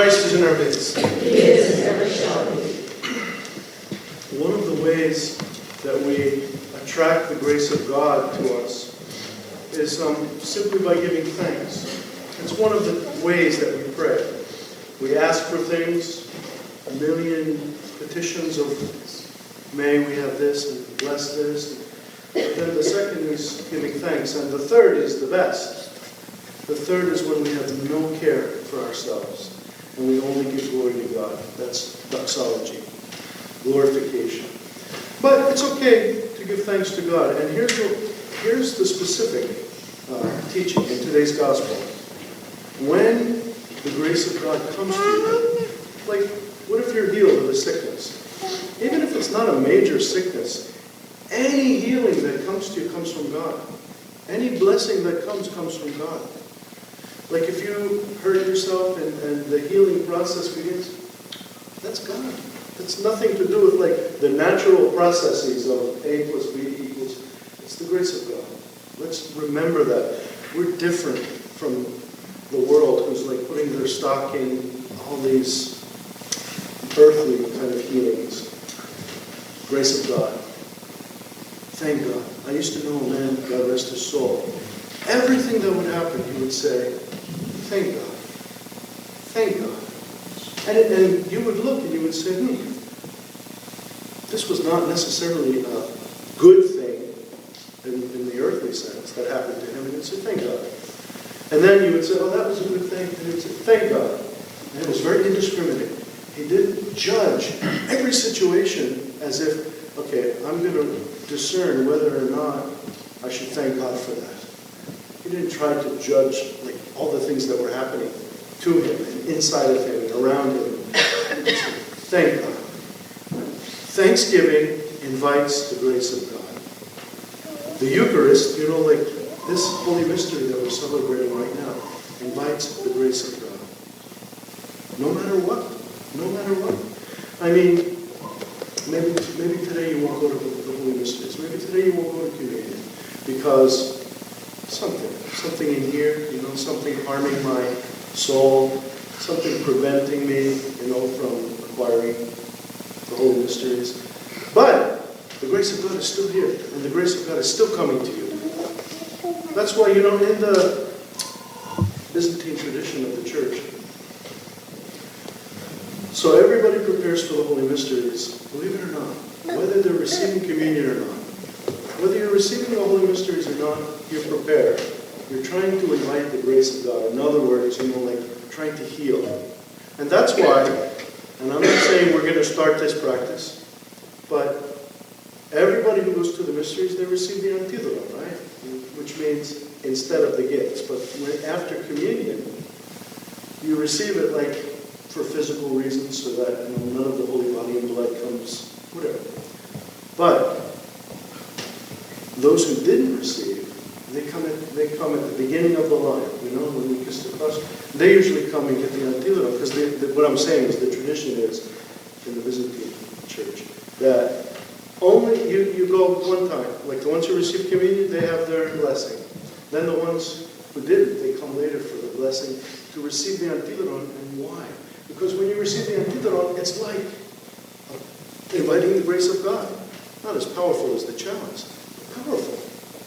Christ is in our midst. He is and ever shall be. One of the ways that we attract the grace of God to us is simply by giving thanks. It's one of the ways that we pray. We ask for things, a million petitions of, may we have this and bless this. But then the second is giving thanks. And the third is the best. The third is when we have no care for ourselves and we only give glory to God. That's doxology, glorification. But it's okay to give thanks to God. And here's the specific teaching in today's gospel. When the grace of God comes to you, like, what if you're healed of a sickness? Even if it's not a major sickness, any healing that comes to you comes from God. Any blessing that comes from God. Like if you hurt yourself and the healing process begins, that's God. That's nothing to do with like the natural processes of A plus B equals. It's the grace of God. Let's remember that. We're different from the world who's like putting their stock in all these earthly kind of healings. Grace of God. Thank God. I used to know a man, God rest his soul. Everything that would happen, he would say, thank God. Thank God. And you would look and you would say, this was not necessarily a good thing in the earthly sense that happened to him. And you'd say, thank God. And then you would say, oh, that was a good thing. And he would say, thank God. And it was very indiscriminate. He didn't judge every situation as if, okay, I'm going to discern whether or not I should thank God for that. He didn't try to judge like all the things that were happening to him and inside of him and around him. Thank God. Thanksgiving invites the grace of God. The Eucharist, like this holy mystery that we're celebrating right now, invites the grace of God. No matter what. No matter what. I mean, maybe today you won't go to the holy mysteries. Maybe today you won't go to communion because something in here, something harming my soul, something preventing me, from acquiring the holy mysteries. But the grace of God is still here, and the grace of God is still coming to you. That's why, in the Byzantine tradition of the church, so everybody prepares for the holy mysteries, believe it or not, whether they're receiving communion or not. Whether you're receiving the holy mysteries or not, you're prepared. You're trying to invite the grace of God. In other words, like trying to heal. And that's why, and I'm not saying we're going to start this practice, but everybody who goes to the mysteries, they receive the antidote, right? Which means instead of the gifts. But after communion, you receive it like for physical reasons so that none of the holy body and blood comes, whatever. But those who didn't receive, they come at the beginning of the line, when we kiss the cross. They usually come and get the antidote, because what I'm saying is the tradition is, in the Byzantine church, that only you go one time. Like the ones who receive communion, they have their blessing. Then the ones who didn't, they come later for the blessing to receive the antidote. And why? Because when you receive the antidote, it's like inviting the grace of God. Not as powerful as the chalice, but powerful.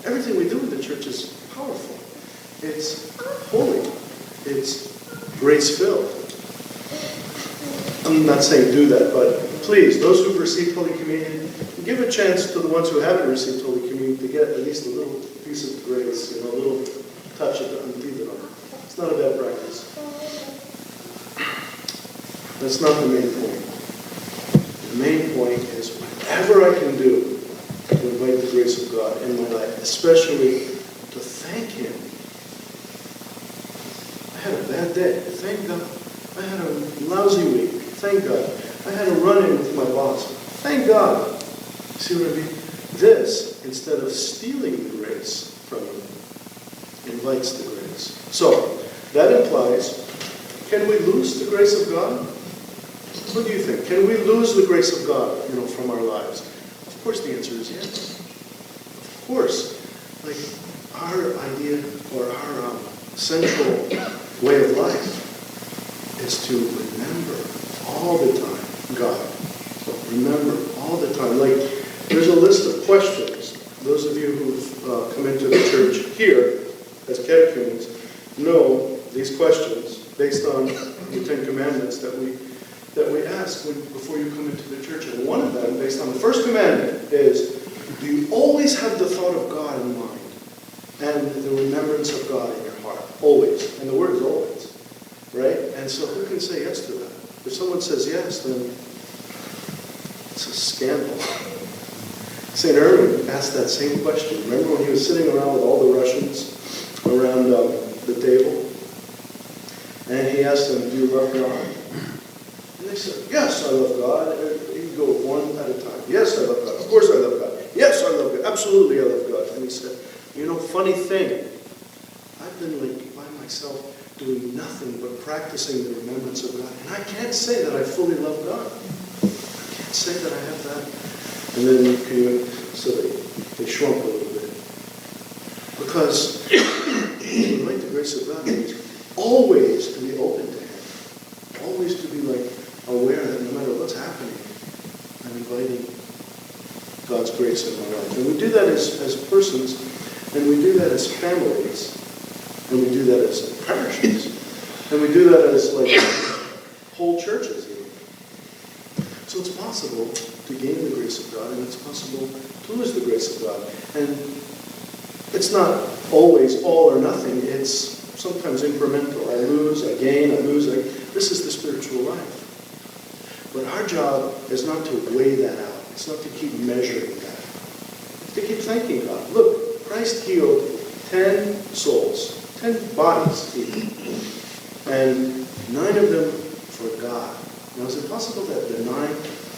Everything we do in the church is powerful. It's holy. It's grace-filled. I'm not saying do that, but please, those who've received Holy Communion, give a chance to the ones who haven't received Holy Communion to get at least a little piece of grace, a little touch of the antidote. It's not a bad practice. That's not the main point. The main point is whatever I can do to invite the grace of God in my life, especially to thank Him. I had a bad day. Thank God. I had a lousy week. Thank God. I had a run-in with my boss. Thank God. See what I mean? This, instead of stealing the grace from Him, invites the grace. So, that implies, can we lose the grace of God? What do you think? Can we lose the grace of God, from our lives? Of course the answer is yes. Of course. Like, our idea or our central way of life is is to remember all the time God. Remember all the time. Like, there's a list of questions. Those of you who've come into the church here as catechumens know these questions based on the Ten Commandments that we ask before you come into the church. And one of them, based on the first commandment, is, do you always have the thought of God in mind and the remembrance of God in your heart? Always. And the word is always. Right? And so who can say yes to that? If someone says yes, then it's a scandal. St. Erwin asked that same question. Remember when he was sitting around with all the Russians around the table? And he asked them, do you love God? And they said, yes, I love God. And he'd go one at a time. Yes, I love God. Of course I love God. Yes, I love God. Absolutely I love God. And he said, funny thing, I've been like by myself doing nothing but practicing the remembrance of God. And I can't say that I fully love God. I can't say that I have that. And then so they shrunk a little bit. Because to relate the grace of God means always to be open to Him. Always to be like aware that no matter what's happening, I'm inviting God's grace in my life. And we do that as persons, and we do that as families, and we do that as parishes, and we do that as like whole churches even. So it's possible to gain the grace of God, and it's possible to lose the grace of God. And it's not always all or nothing. It's sometimes incremental. I lose, I gain, I lose. This is the spiritual life. But our job is not to weigh that out. It's not to keep measuring that. It's to keep thanking God. Look, Christ healed 10 souls, 10 bodies even, and 9 of them for God. Now, is it possible that the 9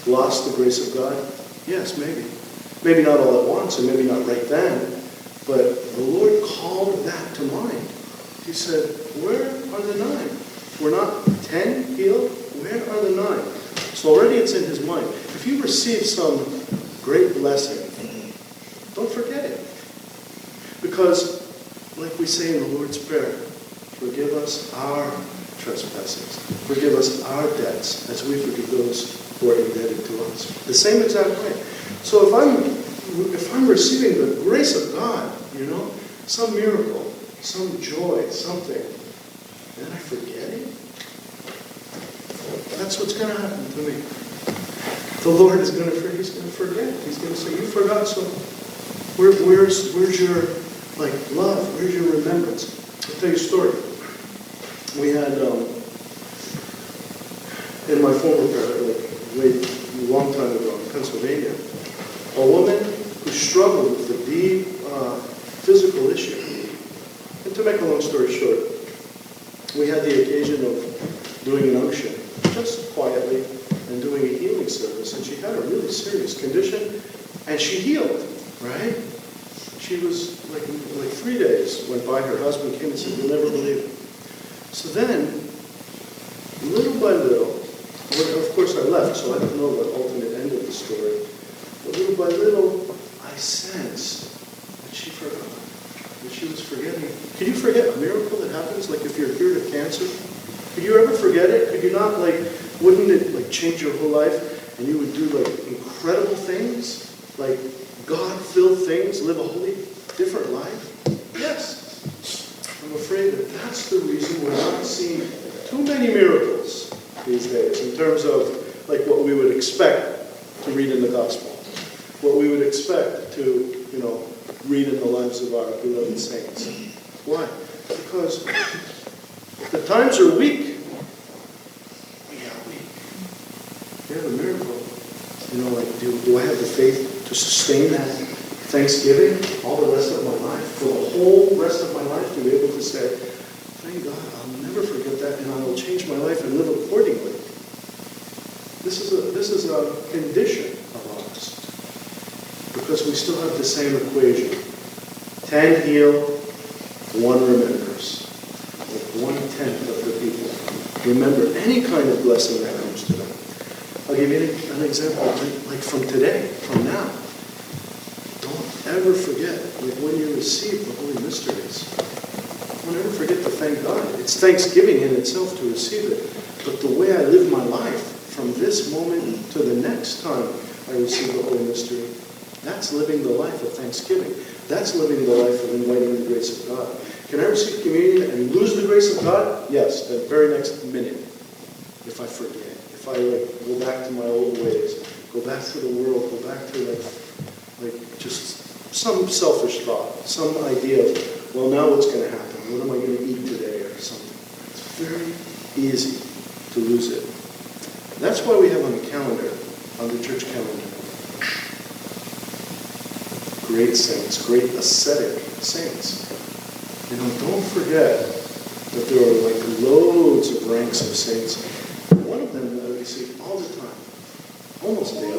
lost the grace of God? Yes, maybe. Maybe not all at once, and maybe not right then. But the Lord called that to mind. He said, where are the 9? We're not 10 healed? Where are the 9? So already it's in His mind. If you receive some great blessing, don't forget it. Because, like we say in the Lord's Prayer, forgive us our trespasses. Forgive us our debts as we forgive those who are indebted to us. The same exact way. So if I'm receiving the grace of God, some miracle, some joy, something, and then I forget it, that's what's going to happen to me. The Lord is going to forget. He's going to say, you forgot, so where's your love? Where's your remembrance? I'll tell you a story. We had, in my former parish, a long time ago in Pennsylvania, a woman who struggled with a deep physical issue. And to make a long story short, we had the occasion of doing an unction, just quietly, and doing a healing service. And she had a really serious condition, and she healed, right? She was like 3 days went by. Her husband came and said, you'll never believe it. So then, little by little, of course I left, so I don't know the ultimate end of the story. But little by little, I sensed that she forgot. That she was forgetting. Can you forget a miracle that happens? Like if you're cured of cancer? Could you ever forget it? Could you not, wouldn't it change your whole life? And you would do incredible things? Like God-filled things? Live a wholly different life? Yes. I'm afraid that that's the reason we're not seeing too many miracles these days in terms of what we would expect to read in the gospel. What we would expect to, read in the lives of our beloved saints. Why? Because the times are weak. We are weak. We have a miracle. Do I have the faith to sustain that Thanksgiving all the rest of my life? For the whole rest of my life to be able to say, thank God, I'll never forget that, and I will change my life and live accordingly. This is a condition of ours. Because we still have the same equation. 10 heal, 1 remembers. 1/10 of the people remember any kind of blessing that comes to them. I'll give you an example, from today, from now. Don't ever forget, when you receive the Holy Mysteries, don't ever forget to thank God. It's Thanksgiving in itself to receive it. But the way I live my life from this moment to the next time I receive the Holy Mystery, that's living the life of thanksgiving. That's living the life of inviting the grace of God. Can I receive communion and lose the grace of God? Yes, the very next minute. If I forget, if I go back to my old ways, go back to the world, go back to just some selfish thought, some idea of, well, now what's going to happen? What am I going to eat today or something? It's very easy to lose it. That's why we have on the calendar, on the church calendar, great saints, great ascetic saints. Don't forget that there are loads of ranks of saints. One of them that we see all the time, almost daily,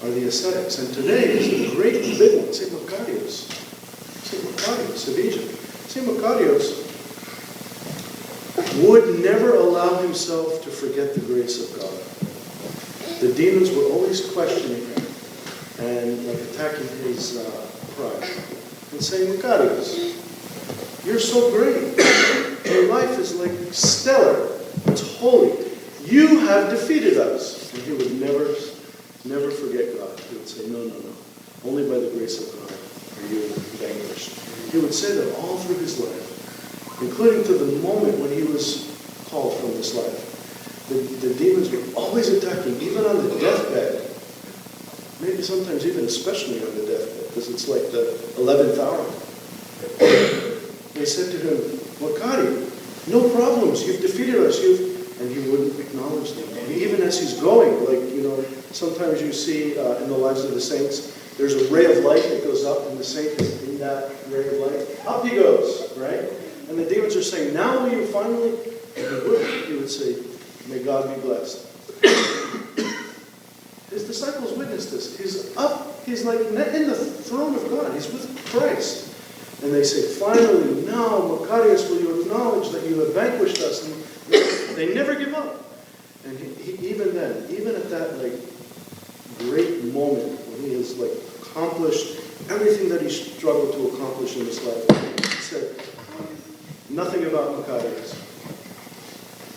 are the ascetics. And today is a great big one, St. Macarius. St. Macarius of Egypt. St. Macarius would never allow himself to forget the grace of God. The demons were always questioning him and attacking his pride and saying, Macarius, you're so great. Your life is stellar. It's holy. You have defeated us. And he would never forget God. He would say, no. Only by the grace of God are you vanquished. He would say that all through his life, including to the moment when he was called from this life. The demons were always attacking, even on the deathbed. Maybe sometimes even especially on the deathbed, because it's like the 11th hour. They said to him, Macari, no problems, you've defeated us, and he wouldn't acknowledge them. And even as he's going, sometimes you see in the lives of the saints, there's a ray of light that goes up, and the saint is in that ray of light. Up he goes, right? And the demons are saying, now will you finally? And he would say, may God be blessed. His disciples witnessed this. He's up, he's in the throne of God. He's with Christ. And they say, finally, now, Macarius, will you acknowledge that you have vanquished us? And they never give up. And even then, even at that great moment when he has accomplished everything that he struggled to accomplish in his life, he said, nothing about Macarius.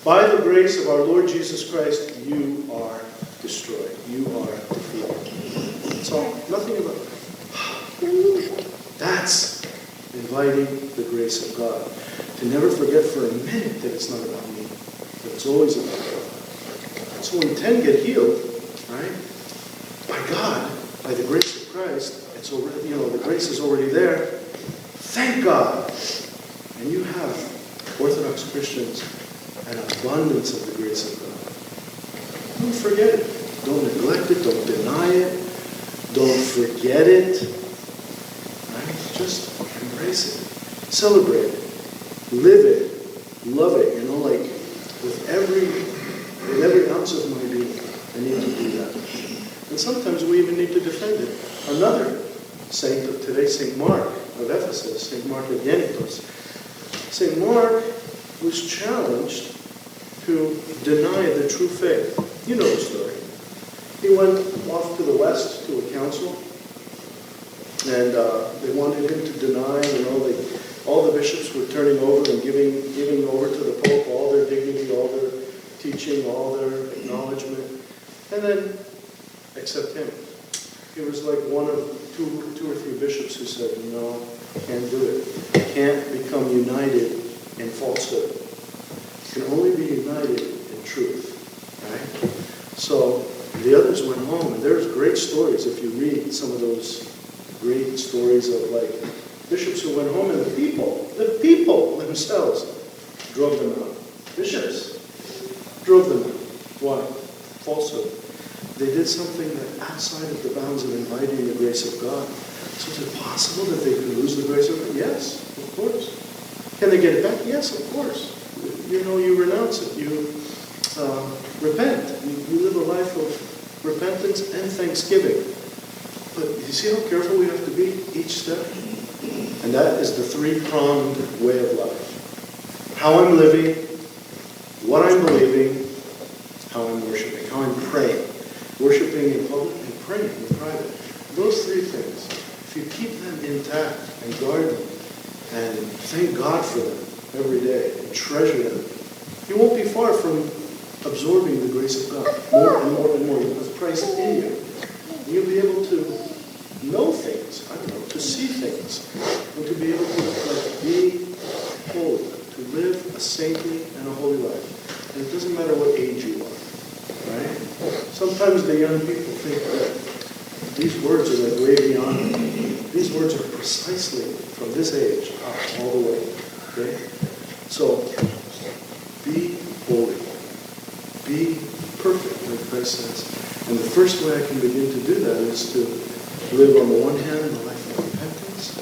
By the grace of our Lord Jesus Christ, you are destroyed. You are defeated. That's all. Nothing about that. That's inviting the grace of God. To never forget for a minute that it's not about me, but it's always about God. So when 10 get healed, right, by God, by the grace of Christ, it's already, the grace is already there. Thank God. And you have Orthodox Christians an abundance of the grace of God. Don't forget it. Don't neglect it. Don't deny it. Don't forget it. Right? Just embrace it. Celebrate it. Live it. Love it. With every ounce of my being, I need to do that. And sometimes we even need to defend it. Another saint of today, St. Mark of Ephesus, St. Mark of Naples. St. Mark was challenged to deny the true faith. You know the story. He went off to the west to a council, and they wanted him to deny, all the bishops were turning over and giving over to the Pope all their dignity, all their teaching, all their acknowledgement, and then except him. He was one of two or three bishops who said, no, can't do it. Can't become united in falsehood. Can only be united in truth. Right? So the others went home, and there's great stories if you read some of those great stories of bishops who went home, and the people themselves drove them out. Bishops drove them out. Why? Falsehood. They did something that outside of the bounds of inviting the grace of God. So is it possible that they could lose the grace of God? Yes, of course. Can they get it back? Yes, of course. You renounce it. You repent. You live a life of repentance and thanksgiving. But you see how careful we have to be each step? And that is the three-pronged way of life. How I'm living, what I'm believing, how I'm worshiping, how I'm praying. Worshiping in public and praying in private. Those three things, if you keep them intact and guard them and thank God for them every day and treasure them, you won't be far from absorbing the grace of God more and more and more with Christ in you. And you'll be able to know things, to see things, and to be able to be holy, to live a saintly and a holy life. And it doesn't matter what age you are, right? Sometimes the young people think that these words are like way beyond them. These words are precisely from this age up all the way, okay? So, be holy. Be perfect, like Christ says. And the first way I can begin to do that is to live on the one hand a life of repentance,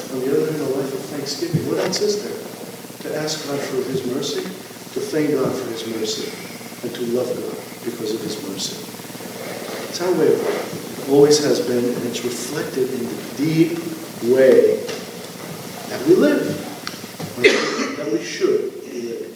on the other hand a life of thanksgiving. What else is there? To ask God for His mercy, to thank God for His mercy, and to love God because of His mercy. It's our way of life. It always has been, and it's reflected in the deep way that we live, that we should live.